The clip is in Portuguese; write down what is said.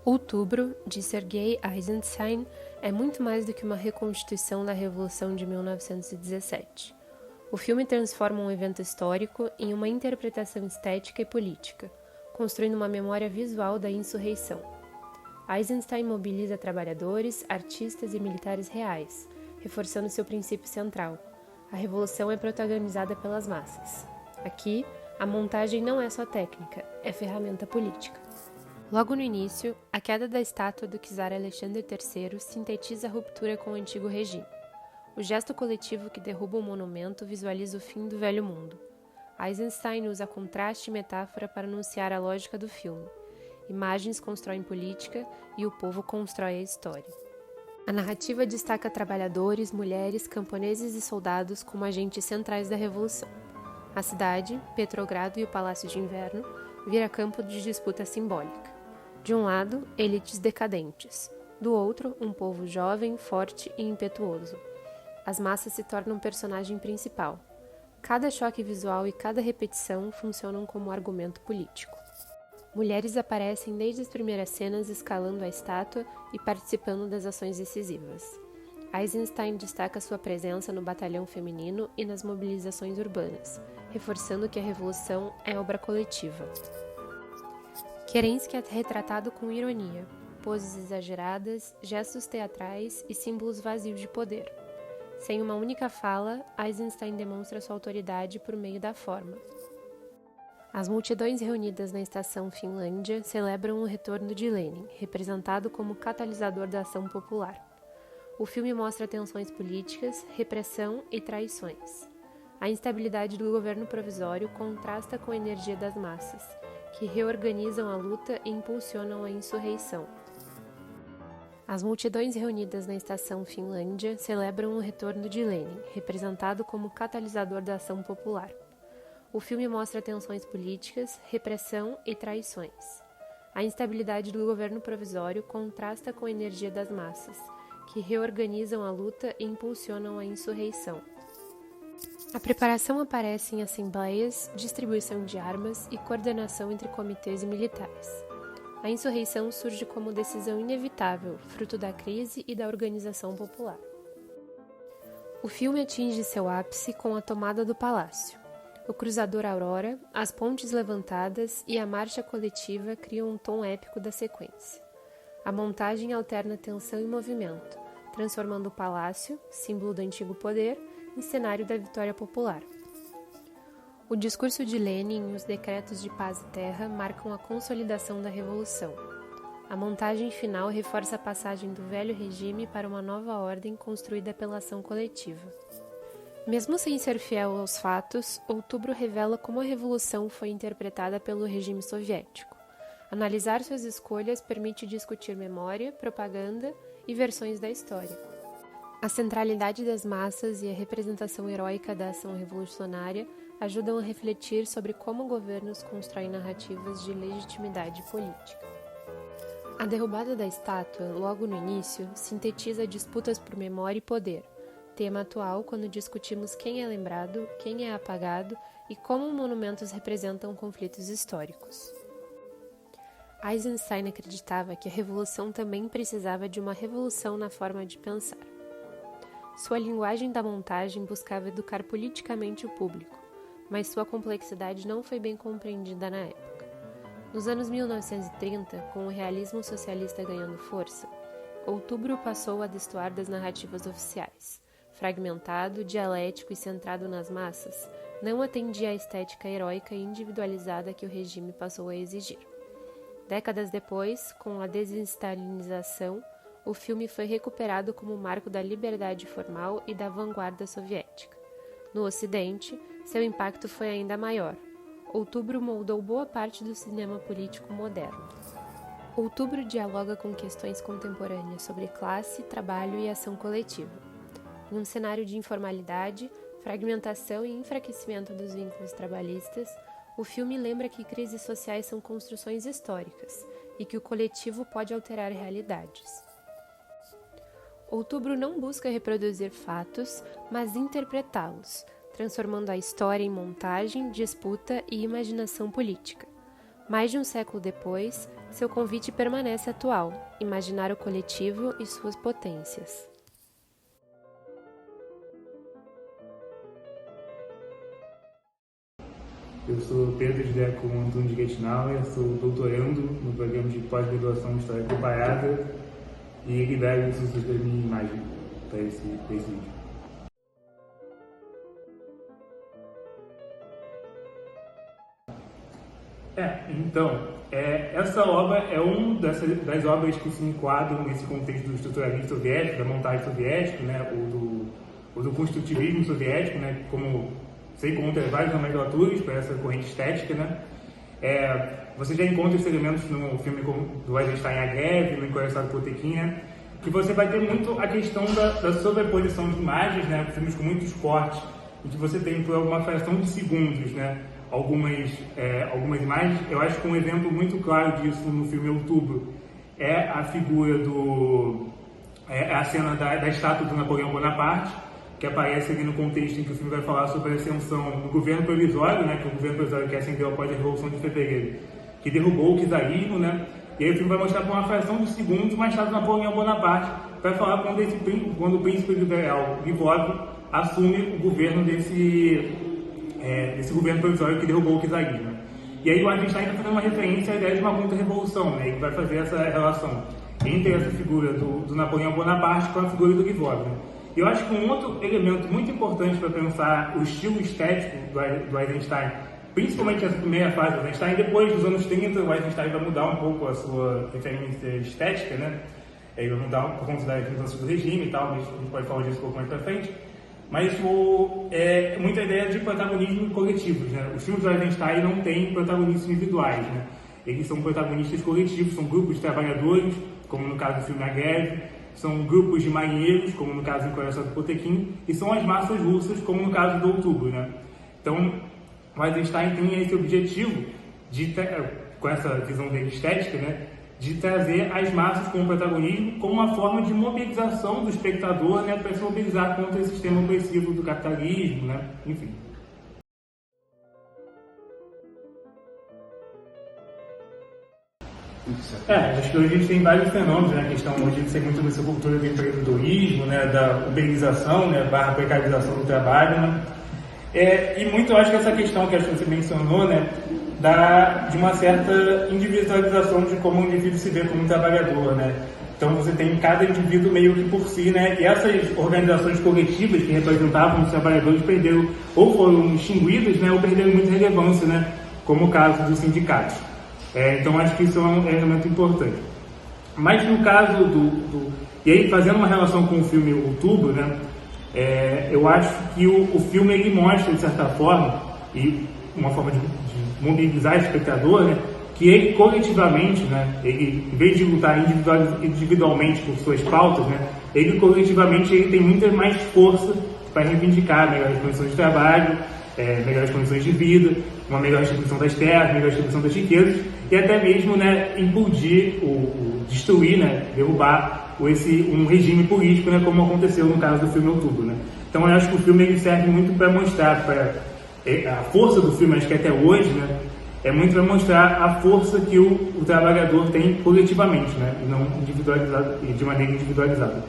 Outubro, de Sergei Eisenstein, é muito mais do que uma reconstituição da Revolução de 1917. O filme transforma um evento histórico em uma interpretação estética e política, construindo uma memória visual da insurreição. Eisenstein mobiliza trabalhadores, artistas e militares reais, reforçando seu princípio central. A revolução é protagonizada pelas massas. Aqui, a montagem não é só técnica, é ferramenta política. Logo no início, a queda da estátua do czar Alexandre III sintetiza a ruptura com o antigo regime. O gesto coletivo que derruba o monumento visualiza o fim do velho mundo. Eisenstein usa contraste e metáfora para anunciar a lógica do filme. Imagens constroem política e o povo constrói a história. A narrativa destaca trabalhadores, mulheres, camponeses e soldados como agentes centrais da revolução. A cidade, Petrogrado e o Palácio de Inverno vira campo de disputa simbólica. De um lado, elites decadentes. Do outro, um povo jovem, forte e impetuoso. As massas se tornam personagem principal. Cada choque visual e cada repetição funcionam como argumento político. Mulheres aparecem desde as primeiras cenas escalando a estátua e participando das ações decisivas. Eisenstein destaca sua presença no batalhão feminino e nas mobilizações urbanas, reforçando que a revolução é obra coletiva. Kerensky é retratado com ironia, poses exageradas, gestos teatrais e símbolos vazios de poder. Sem uma única fala, Eisenstein demonstra sua autoridade por meio da forma. As multidões reunidas na estação Finlândia celebram o retorno de Lenin, representado como catalisador da ação popular. O filme mostra tensões políticas, repressão e traições. A instabilidade do governo provisório contrasta com a energia das massas, que reorganizam a luta e impulsionam a insurreição. As multidões reunidas na estação Finlândia celebram o retorno de Lenin, representado como catalisador da ação popular. O filme mostra tensões políticas, repressão e traições. A instabilidade do governo provisório contrasta com a energia das massas, que reorganizam a luta e impulsionam a insurreição. A preparação aparece em assembleias, distribuição de armas e coordenação entre comitês e militares. A insurreição surge como decisão inevitável, fruto da crise e da organização popular. O filme atinge seu ápice com a tomada do palácio. O cruzador Aurora, as pontes levantadas e a marcha coletiva criam um tom épico da sequência. A montagem alterna tensão e movimento, transformando o palácio, símbolo do antigo poder, em cenário da vitória popular. O discurso de Lenin e os decretos de paz e terra marcam a consolidação da revolução. A montagem final reforça a passagem do velho regime para uma nova ordem construída pela ação coletiva. Mesmo sem ser fiel aos fatos, Outubro revela como a revolução foi interpretada pelo regime soviético. Analisar suas escolhas permite discutir memória, propaganda e versões da história. A centralidade das massas e a representação heróica da ação revolucionária ajudam a refletir sobre como governos constroem narrativas de legitimidade política. A derrubada da estátua, logo no início, sintetiza disputas por memória e poder, tema atual quando discutimos quem é lembrado, quem é apagado e como monumentos representam conflitos históricos. Eisenstein acreditava que a revolução também precisava de uma revolução na forma de pensar. Sua linguagem da montagem buscava educar politicamente o público, mas sua complexidade não foi bem compreendida na época. Nos anos 1930, com o realismo socialista ganhando força, Outubro passou a destoar das narrativas oficiais. Fragmentado, dialético e centrado nas massas, não atendia à estética heróica e individualizada que o regime passou a exigir. Décadas depois, com a desestalinização, o filme foi recuperado como marco da liberdade formal e da vanguarda soviética. No Ocidente, seu impacto foi ainda maior. Outubro moldou boa parte do cinema político moderno. Outubro dialoga com questões contemporâneas sobre classe, trabalho e ação coletiva. Em um cenário de informalidade, fragmentação e enfraquecimento dos vínculos trabalhistas, o filme lembra que crises sociais são construções históricas e que o coletivo pode alterar realidades. Outubro não busca reproduzir fatos, mas interpretá-los, transformando a história em montagem, disputa e imaginação política. Mais de um século depois, seu convite permanece atual: imaginar o coletivo e suas potências. Eu sou Pedro José Antônio de Getnauer, sou doutorando no programa de pós-graduação em História Comparada e libero os usos da minha imagem para esse vídeo. Essa obra é uma das obras que se enquadram nesse contexto do estruturalismo soviético, da montagem soviética, né, ou do construtivismo soviético, né, como se encontra várias nomenclaturas para essa corrente estética, né. Você já encontra esses elementos no filme do Eisenstein A Greve, no Encoraçado Potemkin, né, que você vai ter muito a questão da sobreposição de imagens, né, filmes com muitos cortes, em que você tem por alguma fração de segundos, né, algumas imagens. Eu acho que um exemplo muito claro disso no filme Outubro é a figura a cena da estátua do Napoleão Bonaparte, que aparece ali no contexto em que o filme vai falar sobre a ascensão do governo provisório, né, que é o governo provisório que ascendeu após a Revolução de Fevereiro, que derrubou o czarismo, né, e aí o filme vai mostrar por uma fração de segundos uma estátua do Napoleão Bonaparte, para falar quando o príncipe liberal Lvov assume o governo desse governo provisório que derrubou o czarismo. E aí o Eisenstein está fazendo uma referência à ideia de uma contra-revolução, né, ele vai fazer essa relação entre essa figura do Napoleão Bonaparte com a figura do Lvov, né. E eu acho que um outro elemento muito importante para pensar o estilo estético do Eisenstein, principalmente essa primeira fase do Eisenstein, depois dos anos 30, o Eisenstein vai mudar um pouco a sua referência estética, né? Ele vai mudar por conta das mudanças do regime e tal, a gente pode falar disso um pouco mais para frente. Mas muita ideia de protagonismo coletivos, né? Os filmes do Eisenstein não têm protagonistas individuais, né? Eles são protagonistas coletivos, são grupos de trabalhadores, como no caso do filme A Greve, são grupos de marinheiros, como no caso do Encoraçado Potemkin, e são as massas russas, como no caso do Outubro, né? Então, o Eisenstein tem esse objetivo, com essa visão dele estética, né, de trazer as massas como protagonismo, como uma forma de mobilização do espectador, né, para se mobilizar contra esse sistema opressivo do capitalismo, né, enfim. Acho que hoje a gente tem vários fenômenos, né? A questão hoje de ser muito dessa cultura do empreendedorismo, né? Da uberização, né? / precarização do trabalho, né? E muito eu acho que essa questão que acho que você mencionou, né? De uma certa individualização de como o indivíduo se vê como um trabalhador, né? Então você tem cada indivíduo meio que por si, né? E essas organizações coletivas que representavam os trabalhadores perderam, ou foram extinguidas, né? Ou perderam muita relevância, né? Como o caso dos sindicatos. Então acho que isso é um elemento importante. Mas no caso e aí fazendo uma relação com o filme Outubro, né, eu acho que o filme ele mostra, de certa forma, e uma forma de mobilizar o espectador, né, que ele coletivamente, né, ele, em vez de lutar individualmente por suas pautas, né, ele coletivamente ele tem muita mais força para reivindicar melhores condições de trabalho, melhores condições de vida, uma melhor distribuição das terras, melhor distribuição das riquezas e até mesmo, né, impedir destruir, né, derrubar um regime político, né, como aconteceu no caso do filme Outubro, né. Então eu acho que o filme ele serve muito para mostrar a força do filme, acho que até hoje, né, é muito para mostrar a força que o trabalhador tem coletivamente, né, e não de maneira individualizada.